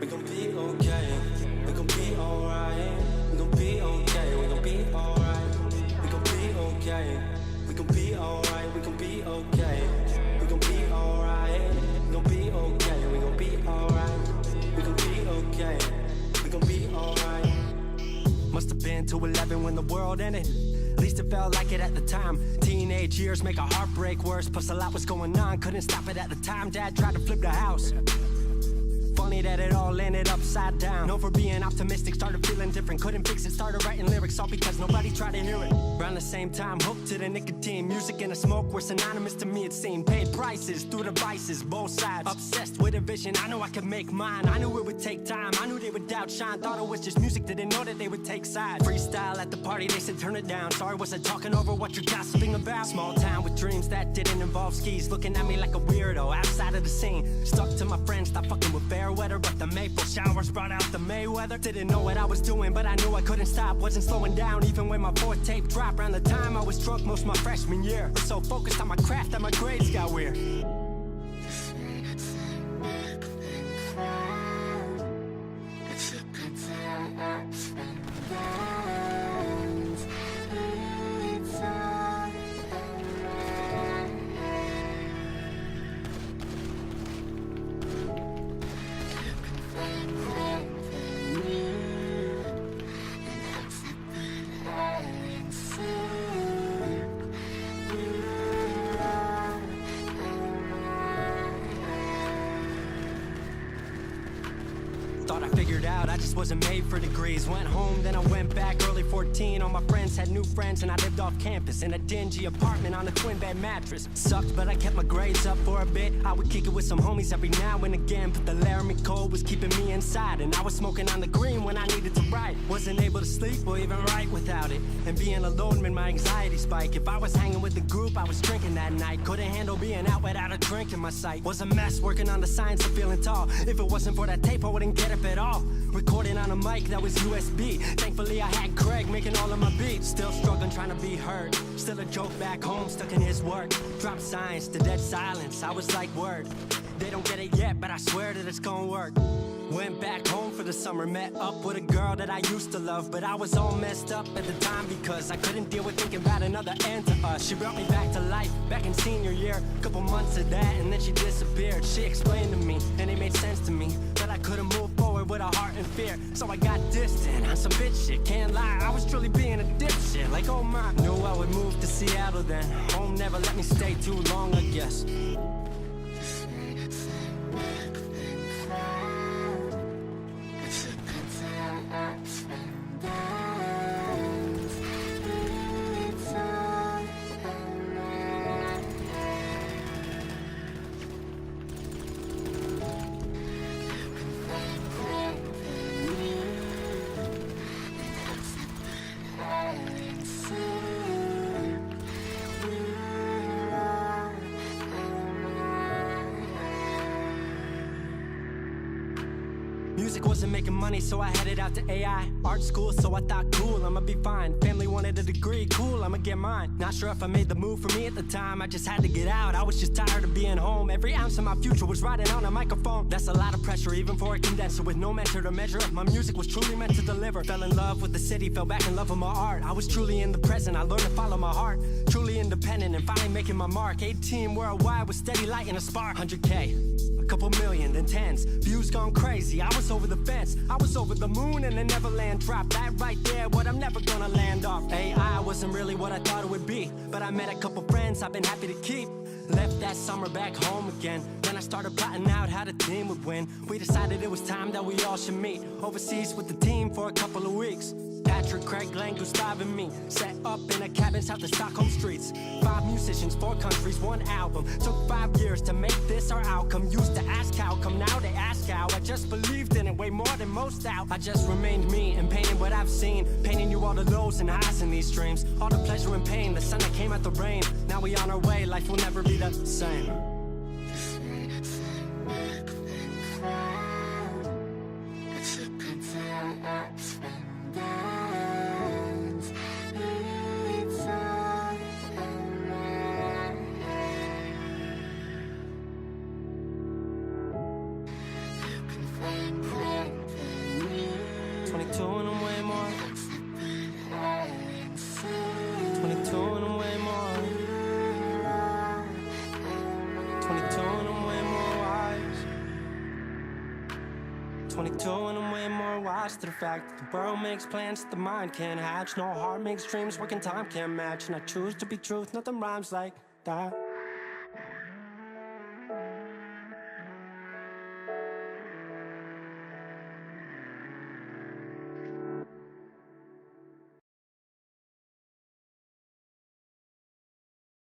We gon' be okay. We gon' be alright. We gon' be okay. We gon' be alright. We gon' be okay. We gon' be alright. We gon' be okay. We gon' be alright. We gon' be okay. We gon' be alright. We gon' be okay. We gon' be alright. Must have been 2:11 when the world ended. At least it felt like it at the time. Teenage years make a heartbreak worse. Plus a lot was going on, couldn't stop it at the time. Dad tried to flip the house. Funny that it all ended upside down. Known for being optimistic, started feeling different. Couldn't fix it, started writing lyrics, all because nobody tried to hear it. Around the same time, hooked to the nicotine. Music and the smoke were synonymous to me, it seemed. Paid prices through devices, both sides. Obsessed with a vision, I knew I could make mine. I knew it would take time, I knew they would outshine. Thought it was just music, didn't know that they would take sides. Freestyle at the party, they said turn it down. Sorry, was I talking over what you're gossiping about? Small town with dreams that didn't involve skis. Looking at me like a weirdo, outside of the scene. Stuck to my friends, thought fucking with fair weather. But the maple showers brought out the Mayweather. Didn't know what I was doing, but I knew I couldn't stop. Wasn't slowing down, even when my fourth tape dropped. Around the time I was drunk most my freshman year. Was so focused on my craft that my grades got weird. Thought I figured out, I just wasn't made for degrees. Went home, then I went back, early 14. All my friends had new friends and I lived off campus in a dingy apartment on a twin bed mattress. Sucked, but I kept my grades up for a bit. I would kick it with some homies every now and again, but the Laramie cold was keeping me inside. And I was smoking on the green when I needed to write. Wasn't able to sleep or even write without it. And being alone made my anxiety spike. If I was hanging with the group, I was drinking that night. Couldn't handle being out without a drink in my sight. Was a mess working on the science of feeling tall. If it wasn't for that tape, I wouldn't get up at all. Recording on a mic that was USB. Thankfully I had Craig making all of my beats. Still struggling trying to be heard. Still a joke back home, stuck in his work. Drop science to dead silence, I was like word. They don't get it yet, but I swear that it's gonna work. Went back home for the summer, met up with a girl that I used to love. But I was all messed up at the time because I couldn't deal with thinking about another end to us. She brought me back to life, back in senior year. Couple months of that and then she disappeared. She explained to me, and it made sense to me, that I couldn't move forward with a heart in fear. So I got distant on some bitch shit, can't lie, I was truly being a dipshit. Like oh my, knew I would move to Seattle then. Home never let me stay too long, I guess. Music wasn't making money, so I headed out to AI art school, so I thought cool, I'ma be fine. Family wanted a degree, cool, I'ma get mine. Not sure if I made the move for me at the time, I just had to get out. I was just tired of being home. Every ounce of my future was riding on a microphone. That's a lot of pressure, even for a condenser with no mentor to measure up. My music was truly meant to deliver. Fell in love with the city, fell back in love with my art. I was truly in the present, I learned to follow my heart. Truly independent and finally making my mark. 18 worldwide with steady light and a spark. 100K, a couple million, then tens. Views gone crazy, I was over the fence. I was over the moon and the Neverland drop. That right there, what I'm never gonna land off. AI wasn't really what I thought it would be, but I met a couple friends I've been happy to keep. Left that summer back home again. Then I started plotting out how the team would win. We decided it was time that we all should meet overseas with the team for a couple of weeks. Patrick, Craig, Glenn, Gustav, and me set up in a cabin south of Stockholm streets. 5 musicians, 4 countries, 1 album. Took 5 years to make this our outcome. Used to ask how come, now they ask how. I just believed in it way more than most out. I just remained me and painted what I've seen, painting you all the lows and highs in these dreams. All the pleasure and pain, the sun that came out the rain. Now we on our way, life will never be the same. Siempre. 22 and I'm way more wise to the fact that the world makes plans that the mind can't hatch. No heart makes dreams, working time can't match. And I choose to be truth, nothing rhymes like that.